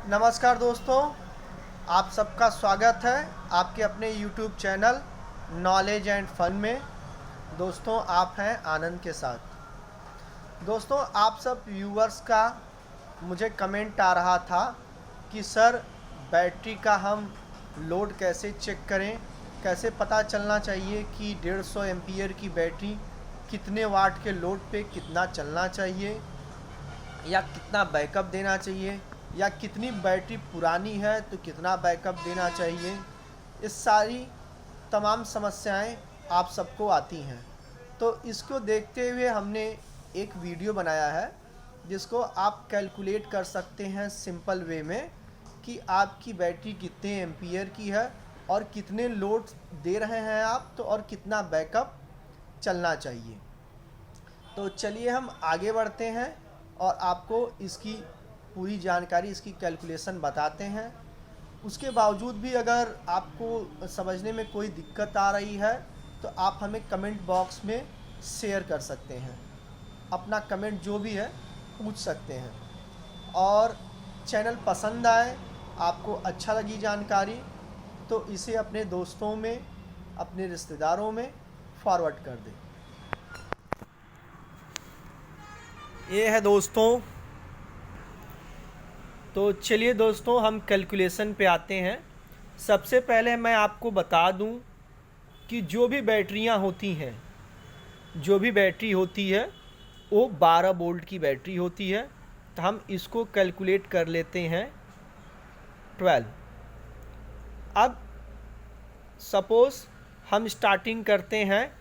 नमस्कार दोस्तों, आप सबका स्वागत है आपके अपने YouTube channel knowledge and fun में। दोस्तों, आप हैं आनंद के साथ। दोस्तों, आप सब व्यूअर्स का मुझे कमेंट आ रहा था कि सर बैटरी का हम लोड कैसे चेक करें, कैसे पता चलना चाहिए कि 150 एम्पीयर की बैटरी कितने वाट के लोड पे कितना चलना चाहिए या कितना बैकअप देना चाहिए, या कितनी बैटरी पुरानी है तो कितना बैकअप देना चाहिए। इस सारी तमाम समस्याएं आप सबको आती हैं। तो इसको देखते हुए हमने एक वीडियो बनाया है जिसको आप कैलकुलेट कर सकते हैं सिंपल वे में कि आपकी बैटरी कितने एम्पीयर की है और कितने लोड दे रहे हैं आप, तो और कितना बैकअप चलना चाहिए। तो चलिए हम आगे बढ़ते हैं और आपको इसकी पूरी जानकारी, इसकी कैलकुलेशन बताते हैं। उसके बावजूद भी अगर आपको समझने में कोई दिक्कत आ रही है तो आप हमें कमेंट बॉक्स में शेयर कर सकते हैं, अपना कमेंट जो भी है पूछ सकते हैं। और चैनल पसंद आए, आपको अच्छा लगी जानकारी, तो इसे अपने दोस्तों में, अपने रिश्तेदारों में फॉरवर्ड कर दें। ये है दोस्तों। तो चलिए दोस्तों, हम कैलकुलेशन पे आते हैं। सबसे पहले मैं आपको बता दूं कि जो भी बैटरियां होती हैं, जो भी बैटरी होती है वो 12 वोल्ट की बैटरी होती है। तो हम इसको कैलकुलेट कर लेते हैं 12। अब सपोज़ हम स्टार्टिंग करते हैं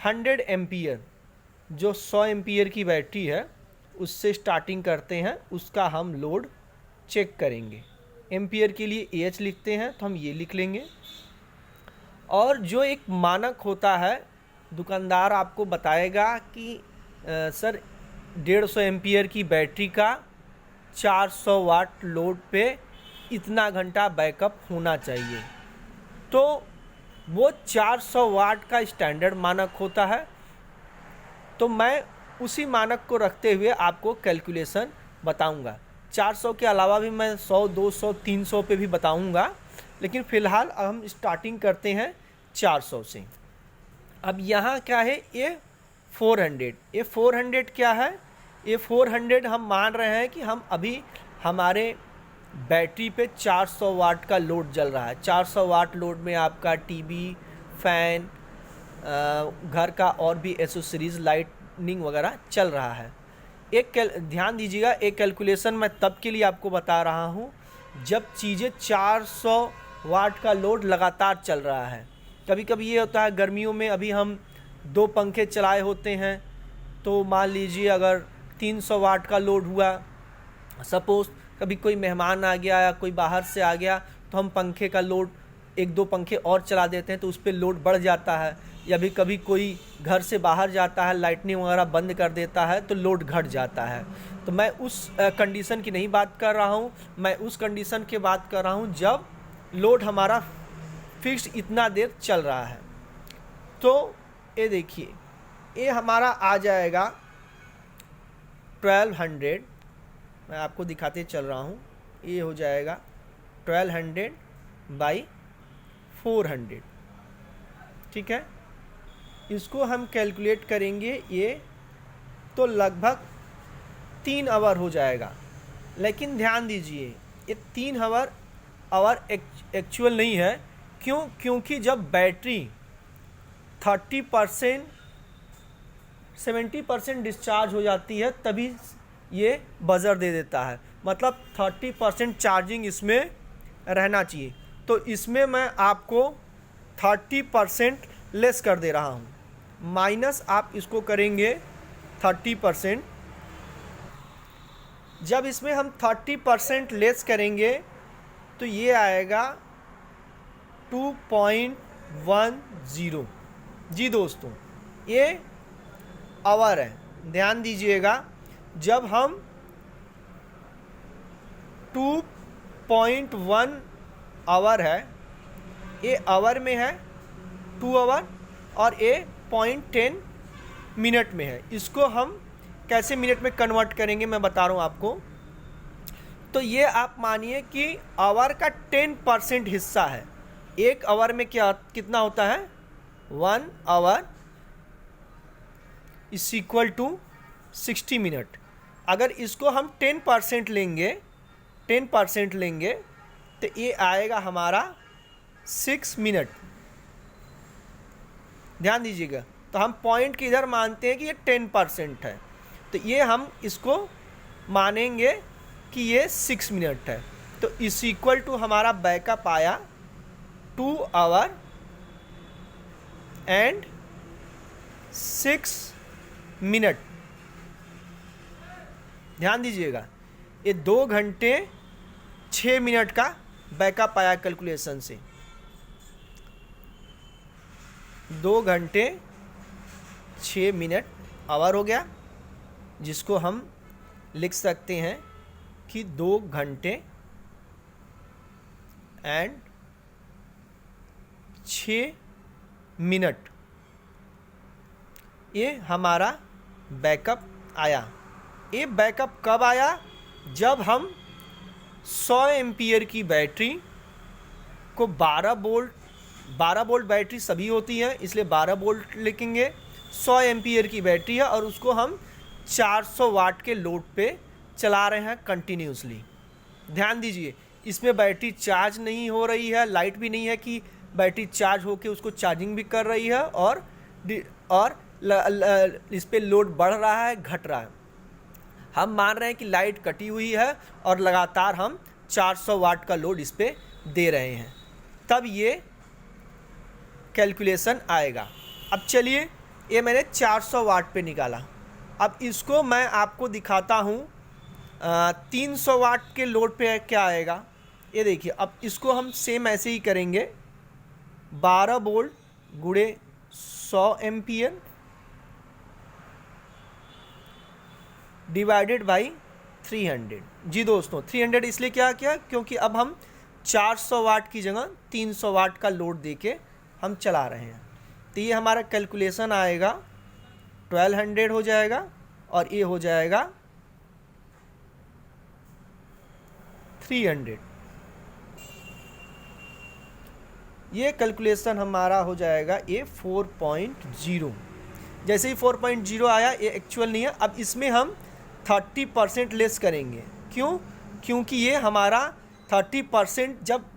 100 एम्पीयर, जो 100 एम्पीयर की बैटरी है उससे स्टार्टिंग करते हैं। उसका हम लोड चेक करेंगे। एम्पियर के लिए AH लिखते हैं तो हम ये लिख लेंगे। और जो एक मानक होता है, दुकानदार आपको बताएगा कि सर 150 एम्पियर की बैटरी का 400 वाट लोड पे इतना घंटा बैकअप होना चाहिए। तो वो 400 वाट का स्टैंडर्ड मानक होता है। तो मैं उसी मानक को रखते हुए आपको कैलकुलेशन बताऊंगा। 400 के अलावा भी मैं 100, 200, 300 पे भी बताऊंगा, लेकिन फ़िलहाल अब हम स्टार्टिंग करते हैं 400 से। अब यहाँ क्या है, ये 400। ये 400 क्या है, ये 400 हम मान रहे हैं कि हम अभी हमारे बैटरी पे 400 वाट का लोड जल रहा है। 400 वाट लोड में आपका टीवी, फैन, घर का और भी एसेसरीज, लाइटनिंग वगैरह चल रहा है। ध्यान दीजिएगा, एक कैलकुलेशन मैं तब के लिए आपको बता रहा हूँ जब चीज़ें 400 वाट का लोड लगातार चल रहा है। कभी कभी ये होता है गर्मियों में, अभी हम 2 पंखे चलाए होते हैं, तो मान लीजिए अगर 300 वाट का लोड हुआ, सपोज़ कभी कोई मेहमान आ गया या कोई बाहर से आ गया, तो हम पंखे का लोड 1-2 पंखे और चला देते हैं तो उस पर लोड बढ़ जाता है। या भी कभी कोई घर से बाहर जाता है, लाइटनिंग वगैरह बंद कर देता है तो लोड घट जाता है। तो मैं उस कंडीशन की नहीं बात कर रहा हूँ, मैं उस कंडीशन की बात कर रहा हूँ जब लोड हमारा फिक्स इतना देर चल रहा है। तो ये देखिए, ये हमारा आ जाएगा 1200। मैं आपको दिखाते चल रहा हूँ, ये हो जाएगा 1200 बाई 400। ठीक है, इसको हम कैलकुलेट करेंगे, ये तो लगभग 3 आवर हो जाएगा। लेकिन ध्यान दीजिए, ये 3 आवर एक्चुअल नहीं है। क्यों? क्योंकि जब बैटरी 30%, 70% डिस्चार्ज हो जाती है तभी ये बजर दे देता है। मतलब 30% चार्जिंग इसमें रहना चाहिए। तो इसमें मैं आपको 30% लेस कर दे रहा हूँ। माइनस आप इसको करेंगे 30%। जब इसमें हम 30% लेस करेंगे तो ये आएगा 2.10। जी दोस्तों, ये आवर है। ध्यान दीजिएगा, जब हम 2.1 आवर है, ये आवर में है 2 आवर, और ये 0.10 मिनट में है। इसको हम कैसे मिनट में कन्वर्ट करेंगे मैं बता रहा हूँ आपको। तो ये आप मानिए कि आवर का 10% हिस्सा है। एक आवर में क्या कितना होता है, 1 hour is equal to 60 minute. अगर इसको हम 10% लेंगे तो ये आएगा हमारा 6 मिनट। ध्यान दीजिएगा, तो हम पॉइंट की इधर मानते हैं कि ये 10% है, तो ये हम इसको मानेंगे कि ये 6 मिनट है। तो इस इक्वल टू हमारा बैकअप आया 2 आवर एंड 6 मिनट। ध्यान दीजिएगा, ये 2 घंटे 6 मिनट का बैकअप आया कैलकुलेशन से। 2 घंटे 6 मिनट आवर हो गया, जिसको हम लिख सकते हैं कि 2 घंटे एंड 6 मिनट। ये हमारा बैकअप आया। ये बैकअप कब आया, जब हम 100 एम्पियर की बैटरी को 12 वोल्ट बैटरी सभी होती है, इसलिए 12 वोल्ट लिखेंगे। 100 एम्पियर की बैटरी है और उसको हम 400 वाट के लोड पे चला रहे हैं कंटिन्यूसली। ध्यान दीजिए, इसमें बैटरी चार्ज नहीं हो रही है, लाइट भी नहीं है कि बैटरी चार्ज होके उसको चार्जिंग भी कर रही है और इस पे लोड बढ़ रहा है घट रहा है। हम मान रहे हैं कि लाइट कटी हुई है और लगातार हम 400 वाट का लोड इस पे दे रहे हैं, तब ये कैलकुलेशन आएगा। अब चलिए, ये मैंने 400 वाट पे निकाला। अब इसको मैं आपको दिखाता हूँ 300 वाट के लोड पे क्या आएगा। ये देखिए, अब इसको हम सेम ऐसे ही करेंगे, 12 वोल्ट गुणे 100 एम्पियर डिवाइडेड बाई 300। जी दोस्तों, 300 इसलिए क्या किया, क्योंकि अब हम 400 वाट की जगह 300 वाट का लोड देके हम चला रहे हैं। तो ये हमारा कैलकुलेशन आएगा 1200 हो जाएगा और ये हो जाएगा 300। ये कैलकुलेशन हमारा हो जाएगा ये 4.0। जैसे ही 4.0 आया, ये एक्चुअल नहीं है। अब इसमें हम 30% लेस करेंगे। क्यों? क्योंकि ये हमारा 30% जब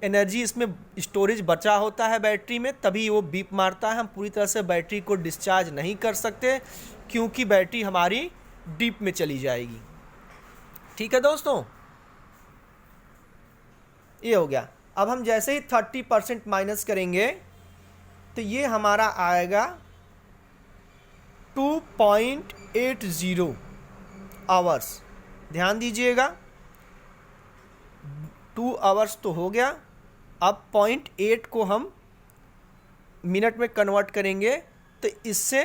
एनर्जी इसमें स्टोरेज बचा होता है बैटरी में, तभी वो बीप मारता है। हम पूरी तरह से बैटरी को डिस्चार्ज नहीं कर सकते, क्योंकि बैटरी हमारी डीप में चली जाएगी। ठीक है दोस्तों, ये हो गया। अब हम जैसे ही 30% माइनस करेंगे तो ये हमारा आएगा 2.80 आवर्स। ध्यान दीजिएगा, 2 आवर्स तो हो गया। अब 0.8 को हम मिनट में कन्वर्ट करेंगे, तो इससे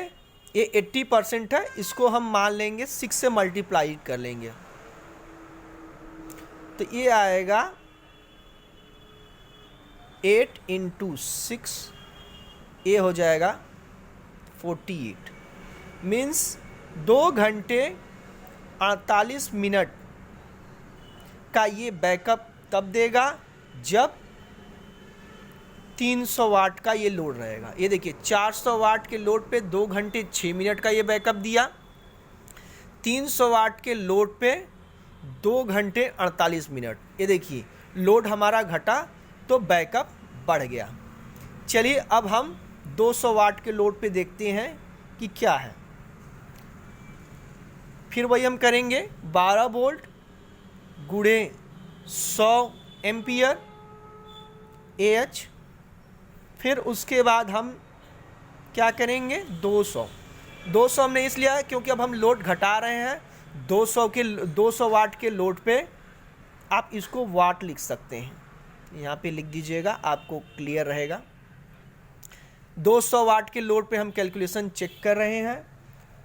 ये 80% है, इसको हम मान लेंगे 6 से मल्टीप्लाई कर लेंगे, तो ये आएगा 8 × 6, ये हो जाएगा 48। मीन्स 2 घंटे 48 मिनट का ये बैकअप तब देगा जब 300 वाट का ये लोड रहेगा। ये देखिए, 400 वाट के लोड पे 2 घंटे 6 मिनट का ये बैकअप दिया, 300 वाट के लोड पे 2 घंटे 48 मिनट। ये देखिए, लोड हमारा घटा तो बैकअप बढ़ गया। चलिए, अब हम 200 वाट के लोड पे देखते हैं कि क्या है। फिर वही हम करेंगे, 12 वोल्ट गुणे 100 एम्पियर AH। फिर उसके बाद हम क्या करेंगे, 200 हमने इसलिए है क्योंकि अब हम लोड घटा रहे हैं। 200 वाट के लोड पे आप इसको वाट लिख सकते हैं, यहाँ पे लिख दीजिएगा, आपको क्लियर रहेगा। 200 वाट के लोड पे हम कैलकुलेशन चेक कर रहे हैं।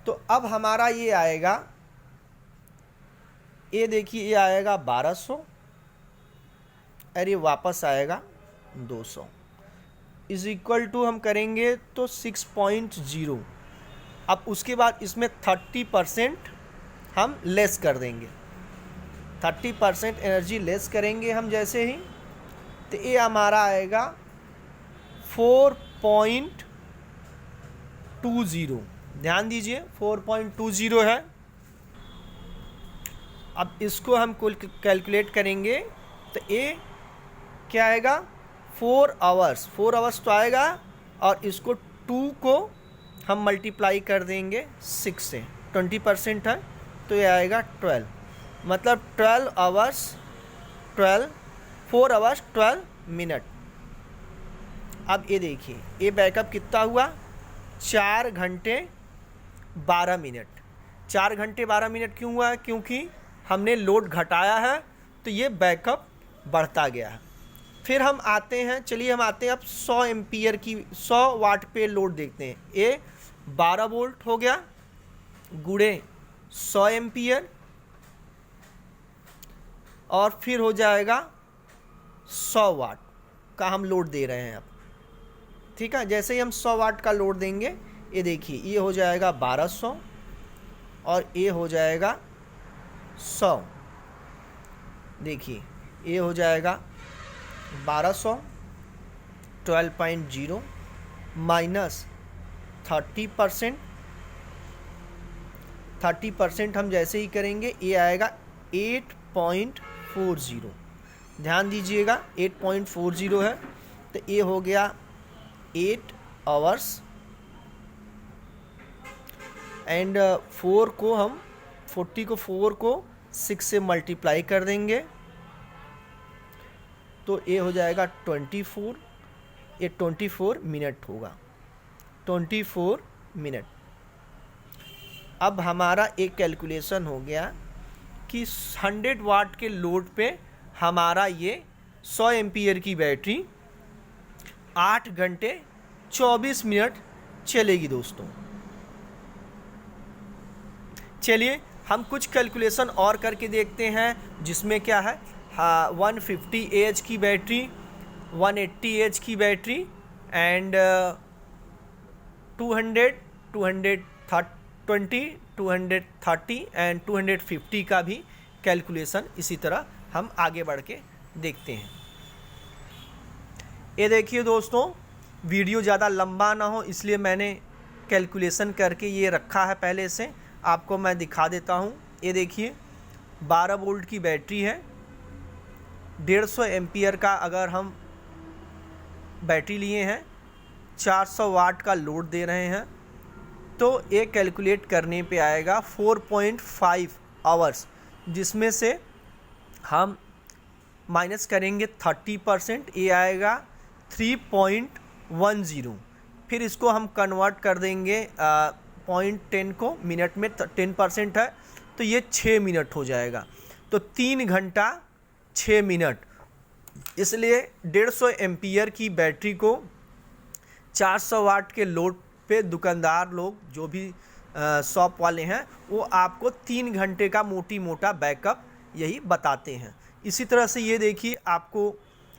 तो अब हमारा ये आएगा, ये देखिए, ये आएगा 1200 और ये वापस आएगा 200 इज इक्वल टू हम करेंगे तो 6.0। अब उसके बाद इसमें 30% हम लेस कर देंगे। 30% एनर्जी लेस करेंगे हम जैसे ही, तो ये हमारा आएगा 4.20। ध्यान दीजिए 4.20 है। अब इसको हम कैलकुलेट करेंगे तो ये क्या आएगा 4 आवर्स तो आएगा, और इसको 2 को हम मल्टीप्लाई कर देंगे 6 से, 20% है तो ये आएगा 12, मतलब 4 आवर्स 12 मिनट। अब ये देखिए ये बैकअप कितना हुआ 4 घंटे 12 मिनट। 4 घंटे 12 मिनट क्यों हुआ है? क्योंकि हमने लोड घटाया है तो ये बैकअप बढ़ता गया है। फिर हम आते हैं अब 100 एम्पियर की 100 वाट पे लोड देखते हैं। ये 12 वोल्ट हो गया गुणे 100 एम्पियर, और फिर हो जाएगा 100 वाट का हम लोड दे रहे हैं अब। ठीक है, जैसे ही हम 100 वाट का लोड देंगे, ये देखिए ये हो जाएगा 1200 और ये हो जाएगा 100। देखिए ये हो जाएगा 1200 12.0 माइनस 30% हम जैसे ही करेंगे ये आएगा 8.40। ध्यान दीजिएगा 8.40 है, तो ये हो गया 8 आवर्स, एंड 4 को हम 40 को 4 को 6 से मल्टीप्लाई कर देंगे तो ये हो जाएगा 24। ये 24 मिनट होगा, 24 मिनट। अब हमारा एक कैलकुलेशन हो गया कि 100 वाट के लोड पे हमारा ये 100 एम्पियर की बैटरी 8 घंटे 24 मिनट चलेगी दोस्तों। चलिए हम कुछ कैलकुलेशन और करके देखते हैं, जिसमें क्या है 150 एएच की बैटरी, 180 एएच की बैटरी एंड 200, 220, 230 एंड 250 का भी कैलकुलेशन इसी तरह हम आगे बढ़ के देखते हैं। ये देखिए दोस्तों, वीडियो ज़्यादा लंबा ना हो इसलिए मैंने कैलकुलेशन करके ये रखा है पहले से, आपको मैं दिखा देता हूँ। ये देखिए 12 वोल्ट की बैटरी है, 150 एम्पियर का अगर हम बैटरी लिए हैं, 400 वाट का लोड दे रहे हैं, तो ये कैलकुलेट करने पे आएगा 4.5 आवर्स, जिसमें से हम माइनस करेंगे 30%, ये आएगा 3.10। फिर इसको हम कन्वर्ट कर देंगे 0.10 को मिनट में, 10% है तो ये 6 मिनट हो जाएगा, तो 3 घंटा 6 मिनट। इसलिए 150 एम्पियर की बैटरी को 400 वाट के लोड पे दुकानदार लोग जो भी शॉप वाले हैं वो आपको 3 घंटे का मोटा बैकअप यही बताते हैं। इसी तरह से ये देखिए आपको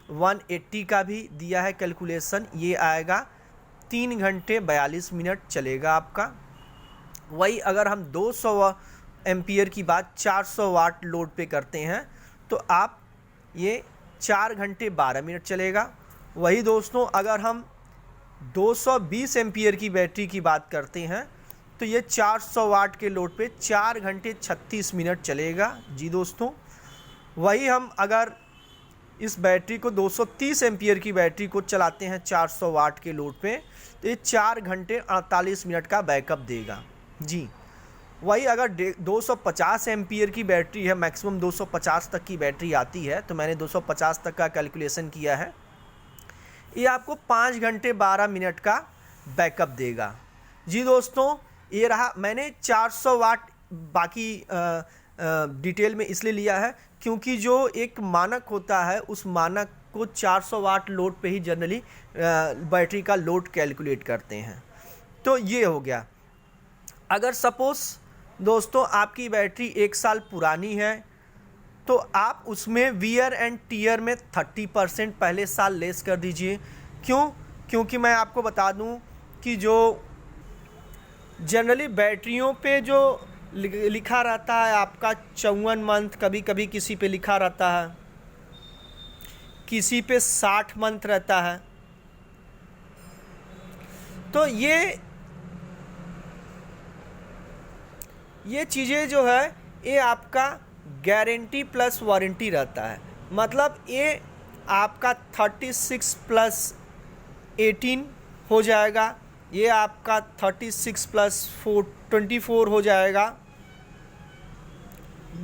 180 का भी दिया है कैलकुलेशन, ये आएगा 3 घंटे 42 मिनट चलेगा आपका। वही अगर हम 200 एम्पियर की बात 400 वाट लोड पे करते हैं तो आप ये 4 घंटे 12 मिनट चलेगा। वही दोस्तों अगर हम 220 एम्पियर की बैटरी की बात करते हैं तो ये 400 वाट के लोड पे 4 घंटे 36 मिनट चलेगा। जी दोस्तों, वही हम अगर इस बैटरी को 230 एम्पियर की बैटरी को चलाते हैं 400 वाट के लोड पे तो ये 4 घंटे 48 मिनट का बैकअप देगा। जी, वही अगर 250 एम्पियर की बैटरी है, मैक्सिमम 250 तक की बैटरी आती है, तो मैंने 250 तक का कैलकुलेशन किया है, ये आपको 5 घंटे 12 मिनट का बैकअप देगा। जी दोस्तों, ये रहा। मैंने 400 वाट बाकी डिटेल में इसलिए लिया है क्योंकि जो एक मानक होता है उस मानक को 400 वाट लोड पे ही जनरली बैटरी का लोड कैलकुलेट करते हैं। तो ये हो गया। अगर सपोज़ दोस्तों आपकी बैटरी 1 साल पुरानी है तो आप उसमें वियर एंड टीयर में 30% पहले साल लेस कर दीजिए। क्यों? क्योंकि मैं आपको बता दूं कि जो जनरली बैटरियों पे जो लिखा रहता है आपका 54 मंथ, कभी कभी किसी पे लिखा रहता है, किसी पे 60 मंथ रहता है। तो ये चीज़ें जो है ये आपका गारंटी प्लस वारंटी रहता है। मतलब ये आपका 36 प्लस 18 हो जाएगा, ये आपका 36 प्लस 24 हो जाएगा।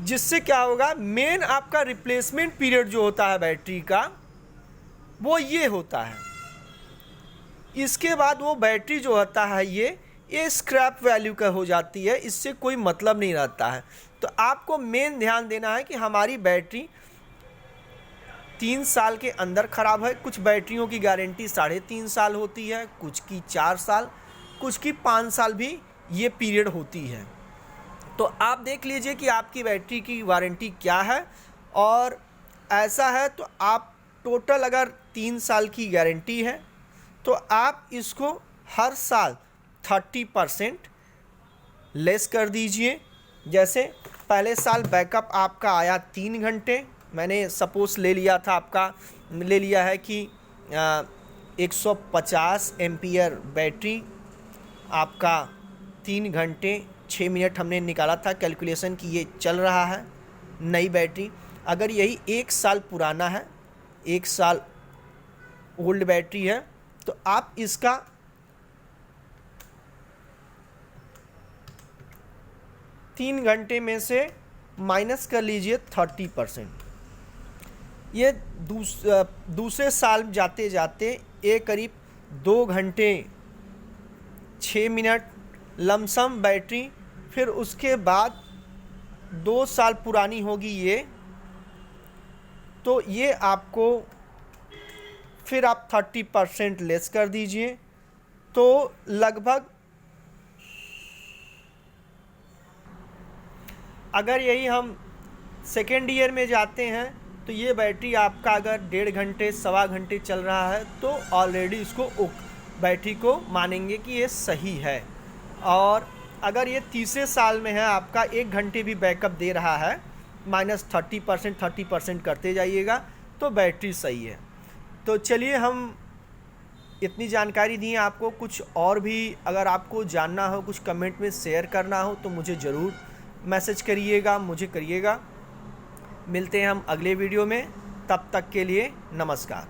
जिससे क्या होगा, मेन आपका रिप्लेसमेंट पीरियड जो होता है बैटरी का वो ये होता है। इसके बाद वो बैटरी जो होता है ये स्क्रैप वैल्यू का हो जाती है, इससे कोई मतलब नहीं रहता है। तो आपको मेन ध्यान देना है कि हमारी बैटरी 3 साल के अंदर ख़राब है। कुछ बैटरियों की गारंटी 3.5 साल होती है, कुछ की 4 साल, कुछ की 5 साल भी ये पीरियड होती है। तो आप देख लीजिए कि आपकी बैटरी की वारंटी क्या है, और ऐसा है तो आप टोटल अगर 3 साल की गारंटी है तो आप इसको हर साल 30% लेस कर दीजिए। जैसे पहले साल बैकअप आपका आया 3 घंटे, मैंने सपोज ले लिया था, आपका ले लिया है कि 150 एम्पियर बैटरी आपका 3 घंटे 6 मिनट हमने निकाला था कैलकुलेशन कि ये चल रहा है नई बैटरी। अगर यही 1 साल पुराना है, 1 साल ओल्ड बैटरी है, तो आप इसका 3 घंटे में से माइनस कर लीजिए 30%। ये दूसरे साल जाते जाते ये करीब 2 घंटे 6 मिनट लमसम बैटरी, फिर उसके बाद 2 साल पुरानी होगी ये, तो ये आपको फिर आप 30% लेस कर दीजिए, तो लगभग अगर यही हम सेकेंड ईयर में जाते हैं तो ये बैटरी आपका अगर 1.5 घंटे 1.25 घंटे चल रहा है तो ऑलरेडी इसको बैटरी को मानेंगे कि ये सही है। और अगर ये तीसरे साल में है, आपका 1 घंटे भी बैकअप दे रहा है, माइनस 30% करते जाइएगा, तो बैटरी सही है। तो चलिए, हम इतनी जानकारी दी है आपको। कुछ और भी अगर आपको जानना हो, कुछ कमेंट में शेयर करना हो, तो मुझे ज़रूर मैसेज करिएगा, मुझे करिएगा। मिलते हैं हम अगले वीडियो में, तब तक के लिए नमस्कार।